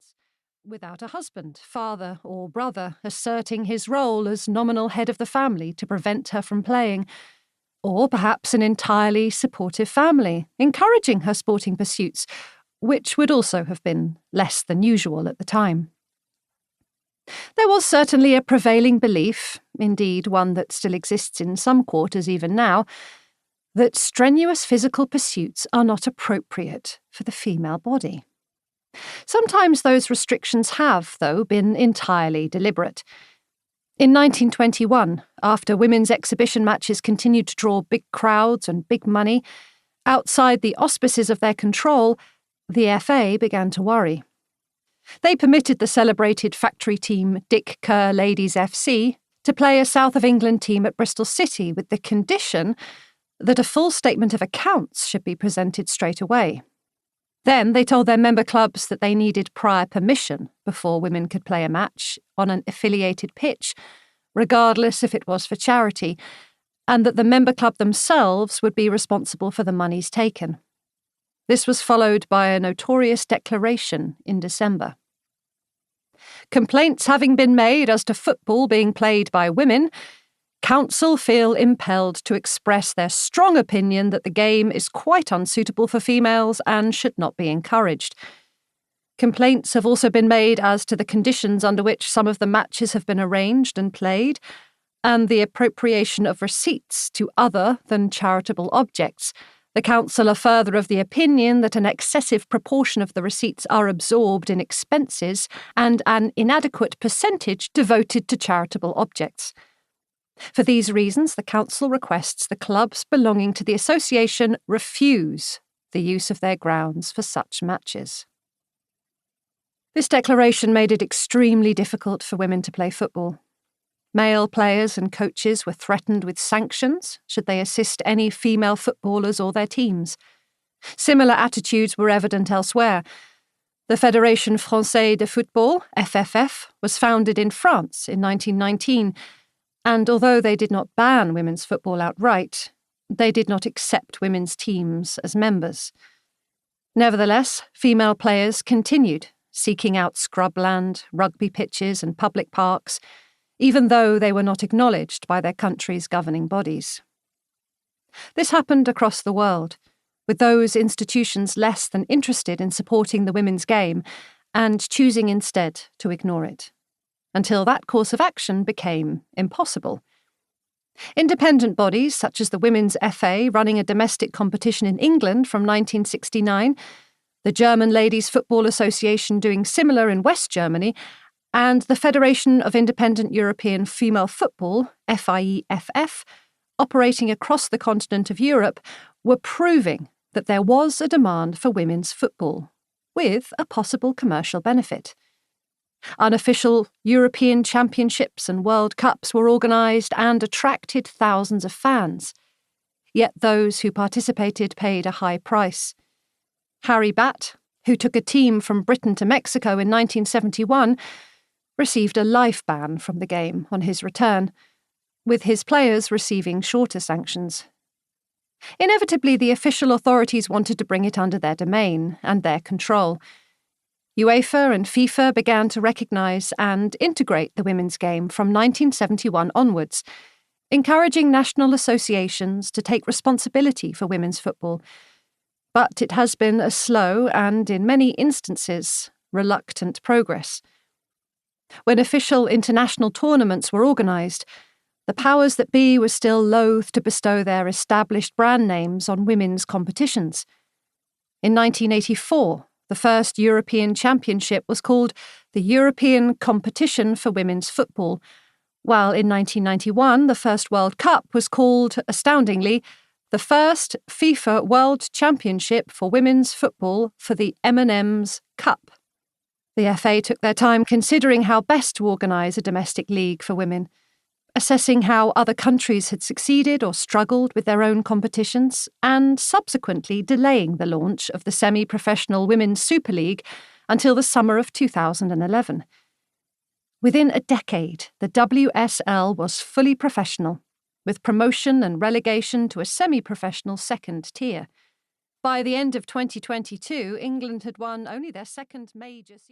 parents, without a husband, father, or brother asserting his role as nominal head of the family to prevent her from playing, or perhaps an entirely supportive family, encouraging her sporting pursuits, which would also have been less than usual at the time. There was certainly a prevailing belief, indeed one that still exists in some quarters even now, that strenuous physical pursuits are not appropriate for the female body. Sometimes those restrictions have, though, been entirely deliberate. In 1921, after women's exhibition matches continued to draw big crowds and big money, outside the auspices of their control, the FA began to worry. They permitted the celebrated factory team Dick Kerr Ladies FC to play a South of England team at Bristol City with the condition that a full statement of accounts should be presented straight away. Then they told their member clubs that they needed prior permission before women could play a match on an affiliated pitch, regardless if it was for charity, and that the member club themselves would be responsible for the monies taken. This was followed by a notorious declaration in December. Complaints having been made as to football being played by women, Council feel impelled to express their strong opinion that the game is quite unsuitable for females and should not be encouraged. Complaints have also been made as to the conditions under which some of the matches have been arranged and played, and the appropriation of receipts to other than charitable objects. The Council are further of the opinion that an excessive proportion of the receipts are absorbed in expenses and an inadequate percentage devoted to charitable objects. For these reasons, the Council requests the clubs belonging to the association refuse the use of their grounds for such matches. This declaration made it extremely difficult for women to play football. Male players and coaches were threatened with sanctions should they assist any female footballers or their teams. Similar attitudes were evident elsewhere. The Fédération Française de Football, FFF, was founded in France in 1919, and although they did not ban women's football outright, they did not accept women's teams as members. Nevertheless, female players continued seeking out scrubland, rugby pitches and public parks, even though they were not acknowledged by their country's governing bodies. This happened across the world, with those institutions less than interested in supporting the women's game and choosing instead to ignore it, until that course of action became impossible. Independent bodies, such as the Women's FA running a domestic competition in England from 1969, the German Ladies Football Association doing similar in West Germany, and the Federation of Independent European Female Football, FIEFF, operating across the continent of Europe, were proving that there was a demand for women's football, with a possible commercial benefit. Unofficial European Championships and World Cups were organised and attracted thousands of fans. Yet those who participated paid a high price. Harry Batt, who took a team from Britain to Mexico in 1971, received a life ban from the game on his return, with his players receiving shorter sanctions. Inevitably, the official authorities wanted to bring it under their domain and their control. UEFA and FIFA began to recognise and integrate the women's game from 1971 onwards, encouraging national associations to take responsibility for women's football. But it has been a slow and, in many instances, reluctant progress. When official international tournaments were organised, the powers that be were still loath to bestow their established brand names on women's competitions. In 1984, the first European Championship was called the European Competition for Women's Football, while in 1991 the first World Cup was called, astoundingly, the first FIFA World Championship for Women's Football for the M&M's Cup. The FA took their time considering how best to organise a domestic league for women, assessing how other countries had succeeded or struggled with their own competitions, and subsequently delaying the launch of the semi-professional Women's Super League until the summer of 2011. Within a decade, the WSL was fully professional, with promotion and relegation to a semi-professional second tier. By the end of 2022, England had won only their second major season.